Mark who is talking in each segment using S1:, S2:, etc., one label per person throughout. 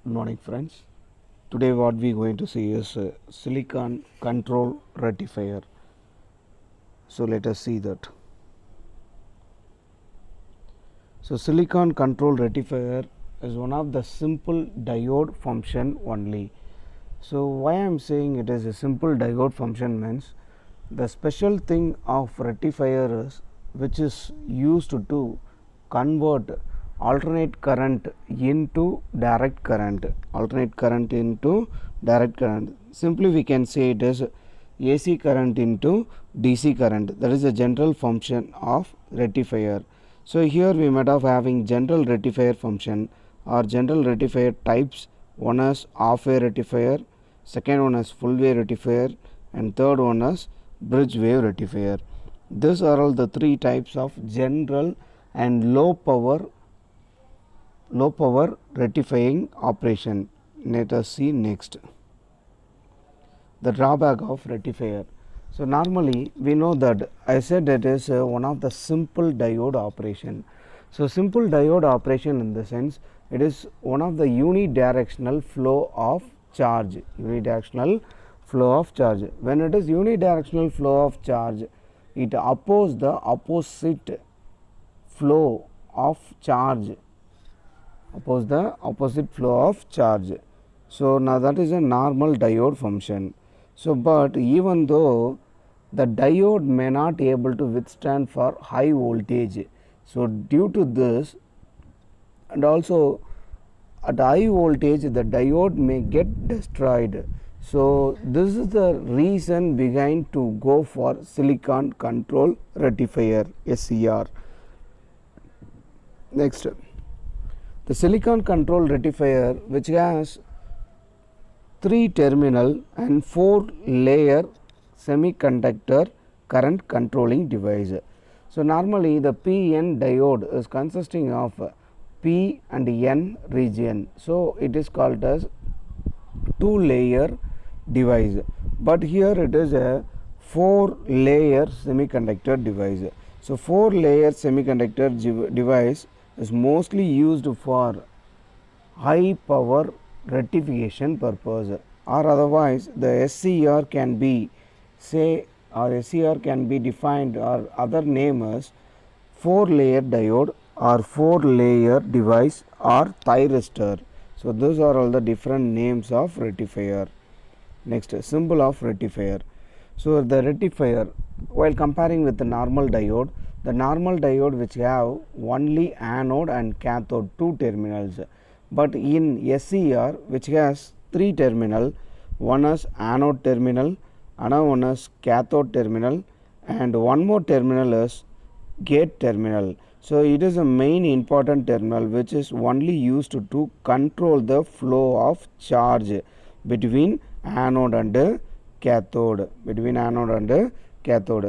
S1: Good morning, friends. Today what we going to see is silicon control rectifier. So let us see that. So silicon control rectifier is one of the simple diode function only. So why I am saying it is a simple diode function means the special thing of rectifier is which is used to convert alternate current into direct current. Simply we can say it is AC current into DC current. That is a general function of rectifier. So here we might have having general rectifier function or general rectifier types. One is half wave rectifier, second one is full wave rectifier, and third one is bridge wave rectifier. These are all the three types of general and low power rectifying operation. Let us see next. The drawback of rectifier. So normally we know that I said it is one of the simple diode operation. So simple diode operation in the sense it is one of the unidirectional flow of charge. When it is unidirectional flow of charge, it opposes the opposite flow of charge. So now that is a normal diode function. So but even though the diode may not able to withstand for high voltage, so due to this and also at high voltage the diode may get destroyed. So this is the reason behind to go for silicon control rectifier, SCR. Next, the silicon control rectifier which has 3 terminal and 4 layer semiconductor current controlling device. So normally the PN diode is consisting of P and N region. So it is called as 2 layer device, but here it is a 4 layer semiconductor device. So 4 layer semiconductor device is mostly used for high power rectification purpose, or otherwise the SCR can be SCR can be defined or other name as 4 layer diode or 4 layer device or thyristor. So those are all the different names of rectifier. Next, symbol of rectifier. So the rectifier, while comparing with the normal diode which have only anode and cathode 2 terminals, but in SCR which has 3 terminal, one is anode terminal, another one is cathode terminal, and one more terminal is gate terminal. So it is a main important terminal which is only used to control the flow of charge between anode and cathode.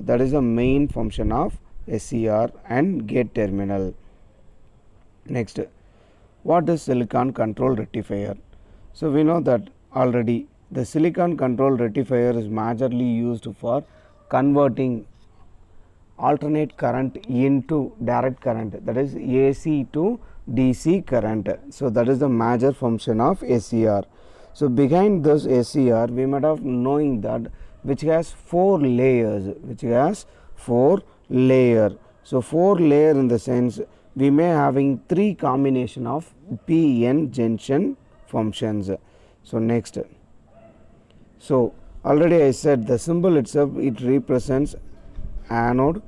S1: That is the main function of SCR and gate terminal. Next, what is silicon control rectifier? So we know that already the silicon control rectifier is majorly used for converting alternate current into direct current, that is AC to DC current. So that is the major function of SCR. So behind this SCR we might have knowing that which has 4 layers, So 4 layer in the sense we may having 3 combination of PN junction functions. So next, so already I said the symbol itself, it represents anode,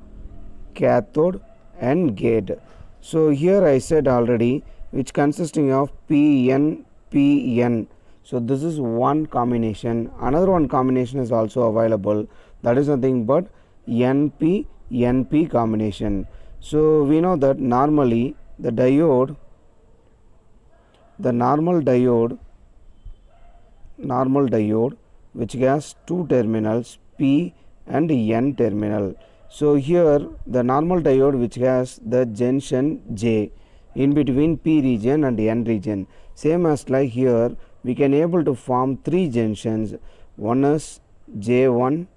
S1: cathode and gate. So here I said already which consisting of PN. So this is one combination. Another one combination is also available, that is nothing but NP combination. So we know that normally the normal diode which has 2 terminals, P and N terminal. So here the normal diode which has the junction J in between P region and N region, same as like here we can able to form 3 junctions. One is J1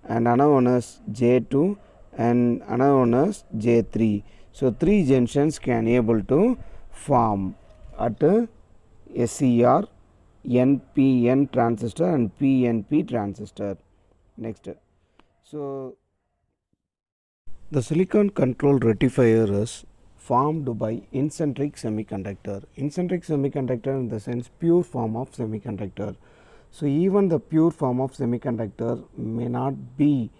S1: and another one is J2 and another one is J3. So 3 junctions can able to form at SCR, NPN transistor and PNP transistor. Next, so the silicon control rectifier is formed by in-centric semiconductor. In-centric semiconductor in the sense pure form of semiconductor. So even the pure form of semiconductor may not be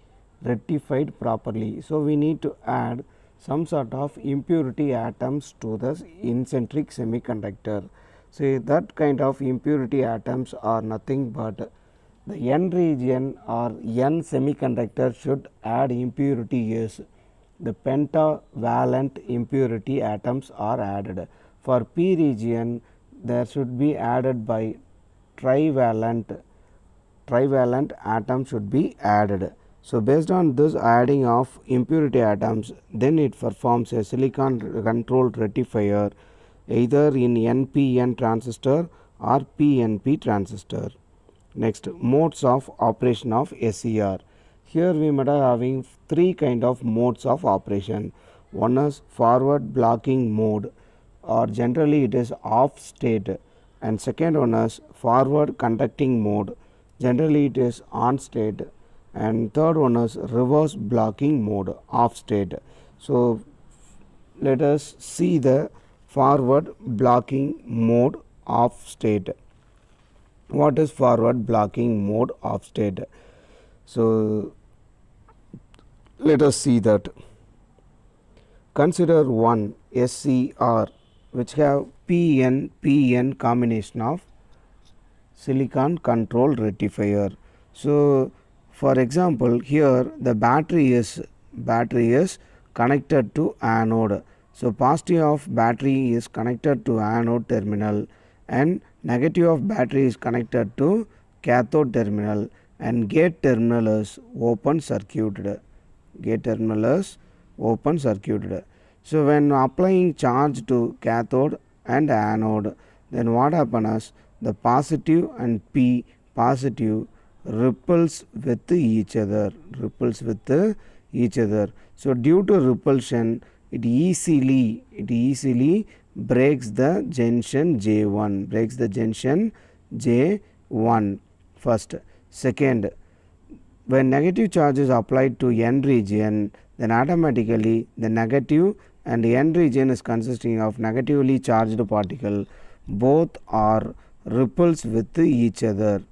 S1: rectified properly. So we need to add some sort of impurity atoms to the in-centric semiconductor. So that kind of impurity atoms are nothing but the N region or N semiconductor should add impurity is the pentavalent impurity atoms are added. For P region there should be added by trivalent atom should be added. So based on this adding of impurity atoms, then it performs a silicon controlled rectifier either in NPN transistor or PNP transistor. Next, modes of operation of SCR. Here we might have having three kind of modes of operation. One is forward blocking mode, or generally it is off state, and second one is forward conducting mode, generally it is on state, and third one is reverse blocking mode, off state. So let us see the forward blocking mode off state. What is forward blocking mode off state? So let us see that. Consider one SCR which have PN combination of silicon control rectifier. So for example, here the battery is connected to anode. So positive of battery is connected to anode terminal and negative of battery is connected to cathode terminal, and gate terminal is open circuited. Gate terminal is open circuited. So when applying charge to cathode and anode, then what happens? The positive and P positive repels with each other. So due to repulsion, it easily breaks the junction J1. First. Second, when negative charge is applied to N region, then automatically the negative and N region is consisting of negatively charged particle, both are repulsed with each other.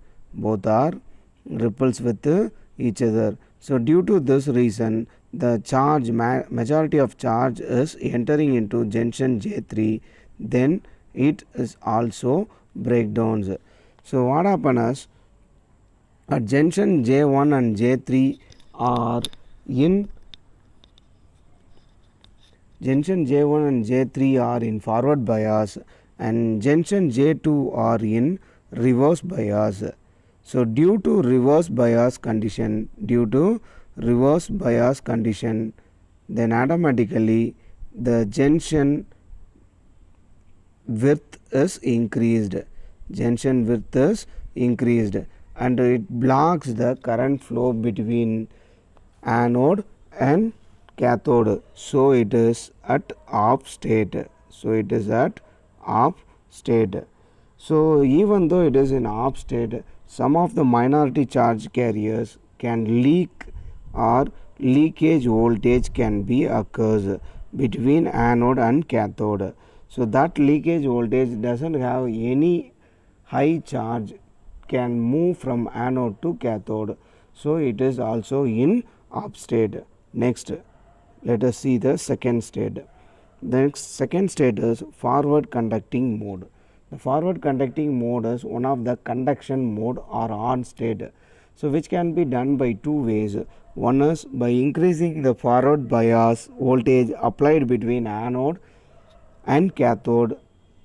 S1: So due to this reason, the charge majority of charge is entering into junction J3, then it is also breakdowns. So what happens at junction J1 and J3 are in forward bias, and junction J2 are in reverse bias. So due to reverse bias condition, then automatically the junction width is increased, and it blocks the current flow between anode and cathode. So it is at off state. So even though it is in off state, some of the minority charge carriers can leak, or leakage voltage can be occurs between anode and cathode. So that leakage voltage doesn't have any high charge, can move from anode to cathode. So it is also in off state. Next, let us see the second state. The second state is forward conducting mode. The forward conducting mode is one of the conduction mode or on state. So which can be done by two ways. One is by increasing the forward bias voltage applied between anode and cathode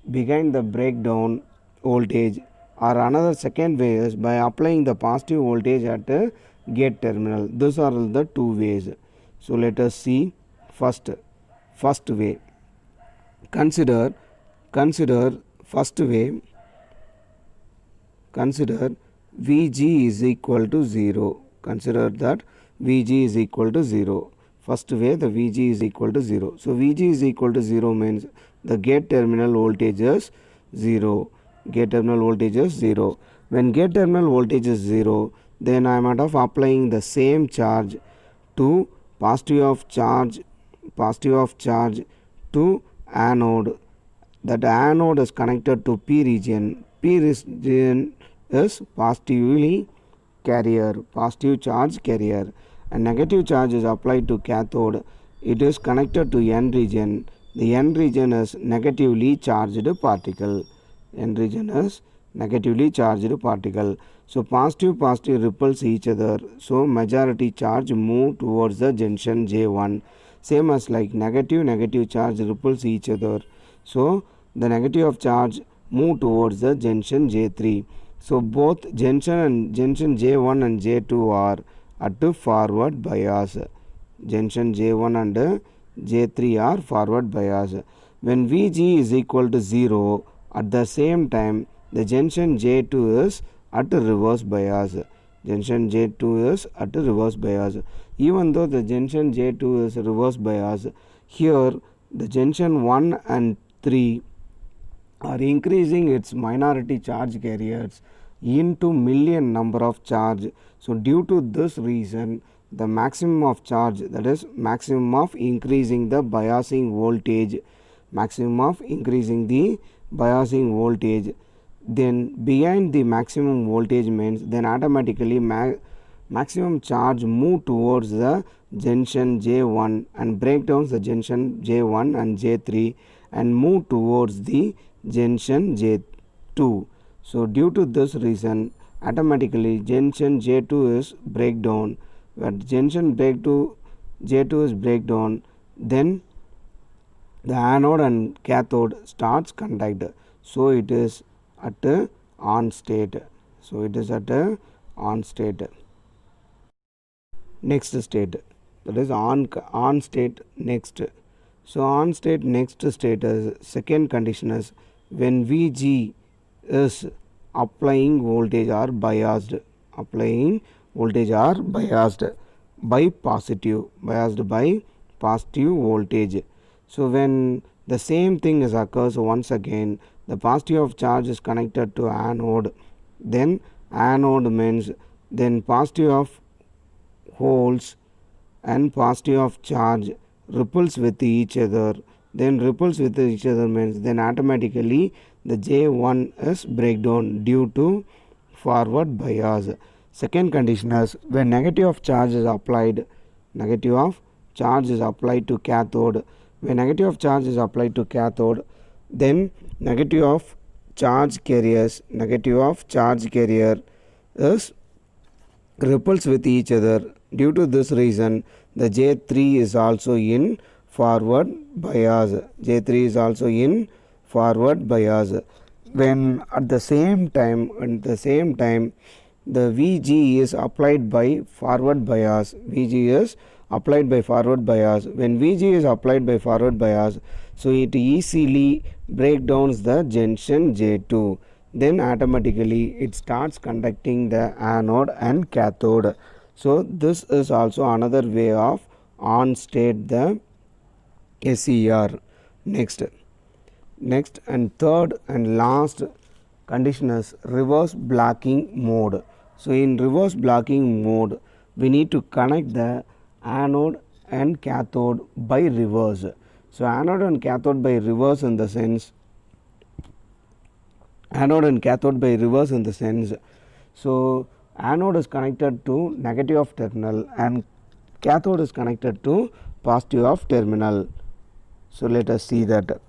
S1: behind the breakdown voltage, or another second way is by applying the positive voltage at a gate terminal. These are the two ways. So let us see first way. Consider first way. Consider Vg is equal to 0. Consider that Vg is equal to 0. First way, the Vg is equal to 0. So Vg is equal to 0 means the gate terminal voltage is 0. gate terminal voltage is 0. When gate terminal voltage is 0, then I am applying the same charge to positive of charge to anode. That anode is connected to P region. P region is positive charge carrier, and negative charge is applied to cathode. It is connected to N region. The N region is negatively charged particle. N region is negatively charged particle. So positive repels each other. So majority charge move towards the junction J1. Same as like negative charge repels each other. So the negative of charge move towards the junction J3. So both junction J1 and J2 are at forward bias. Junction J1 and J3 are forward bias. When Vg is equal to 0, at the same time the junction J2 is at reverse bias. Junction J2 is at reverse bias. Even though the junction J2 is reverse bias, here the junction 1 and 3 are increasing its minority charge carriers into million number of charge. So due to this reason, the maximum of charge, that is maximum of increasing the biasing voltage, then behind the maximum voltage means then automatically maximum charge move towards the junction J1 and break down the junction J1 and J3 and move towards the junction J2. So due to this reason, automatically junction J2 is breakdown. When junction J2 is breakdown, then the anode and cathode starts contact. So it is at a on state. Next state, that is on state next. So on state next state is second condition is when Vg is applying voltage are biased by positive voltage. So when the same thing is occurs once again, the positive of charge is connected to anode, then anode means then positive of holes and positive of charge repels with each other, means then automatically the J1 is breakdown due to forward bias. Second condition is when negative of charge is applied to cathode. When negative of charge is applied to cathode, then negative of charge carrier is repels with each other. Due to this reason, the J3 is also in forward bias. When at the same time the Vg is applied by forward bias. When Vg is applied by forward bias, so it easily break down the junction J2. Then automatically it starts conducting the anode and cathode. So this is also another way of on state the SCR. Next and third and last condition is reverse blocking mode. So in reverse blocking mode, we need to connect the anode and cathode by reverse. So anode and cathode by reverse in the sense, so anode is connected to negative of terminal and cathode is connected to positive of terminal. So let us see that.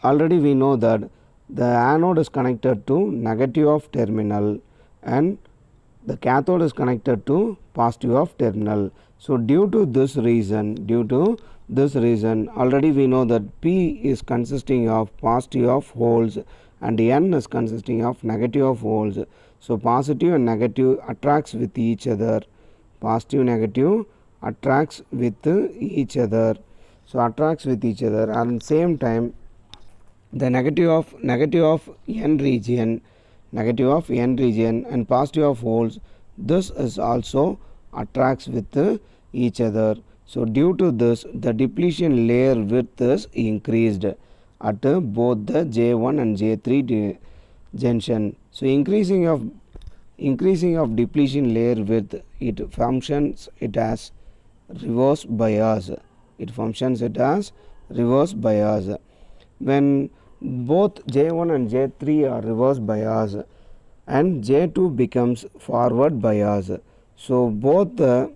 S1: Already we know that the anode is connected to negative of terminal and the cathode is connected to positive of terminal. So due to this reason, already we know that P is consisting of positive of holes and N is consisting of negative of holes. So positive and negative attracts with each other. And same time the negative of N region and positive of holes, this is also attracts with each other. So due to this, the depletion layer width is increased. at both the J1 and J3 junction. So increasing of depletion layer width, it functions it as reverse bias. It functions it as reverse bias. When both J1 and J3 are reverse bias and J2 becomes forward bias. So both the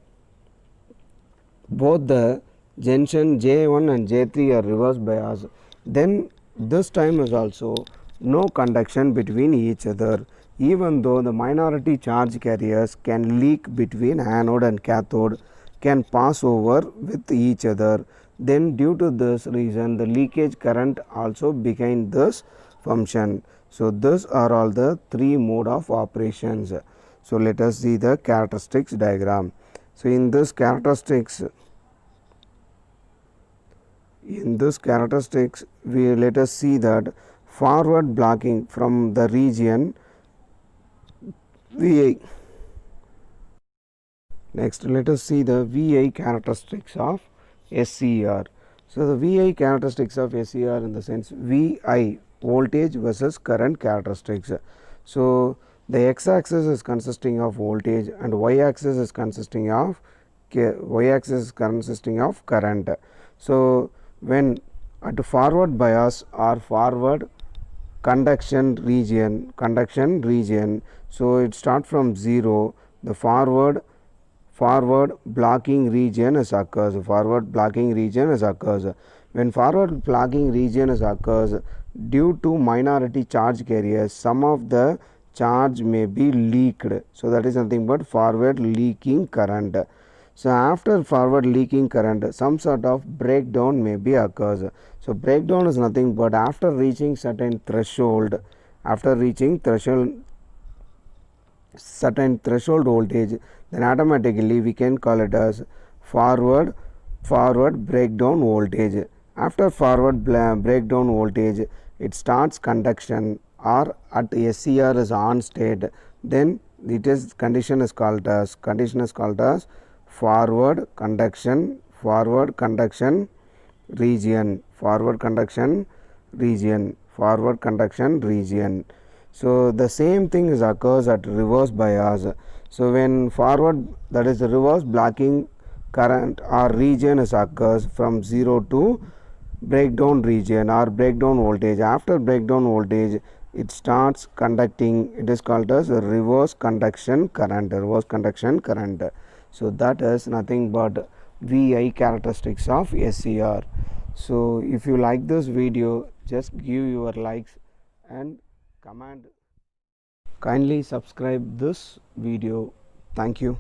S1: junction J1 and J3 are reverse bias, then this time is also no conduction between each other, even though the minority charge carriers can leak between anode and cathode, can pass over with each other. Then due to this reason, the leakage current also became this function. So these are all the three mode of operations. So let us see the characteristics diagram. So in this characteristics, we let us see that forward blocking from the region Vi. Next, let us see the Vi characteristics of SCR. So the Vi characteristics of SCR in the sense Vi, voltage versus current characteristics. So the x axis is consisting of voltage and y axis is consisting of current. So when at forward bias or forward conduction region, so it starts from 0, the forward blocking region is occurs. When forward blocking region is occurs, due to minority charge carriers, some of the charge may be leaked. So that is nothing but forward leaking current. So after forward leaking current, some sort of breakdown may be occurs. So breakdown is nothing but after reaching certain threshold voltage, then automatically we can call it as forward breakdown voltage. After forward breakdown voltage, it starts conduction, or at SCR is on state, then it is condition is called as forward conduction region. So the same thing is occurs at reverse bias. So when forward, that is the reverse blocking current or region is occurs from 0 to breakdown region or breakdown voltage. After breakdown voltage, it starts conducting, it is called as a reverse conduction current. So that is nothing but Vi characteristics of SCR. So if you like this video, just give your likes and comment. Kindly subscribe this video. Thank you.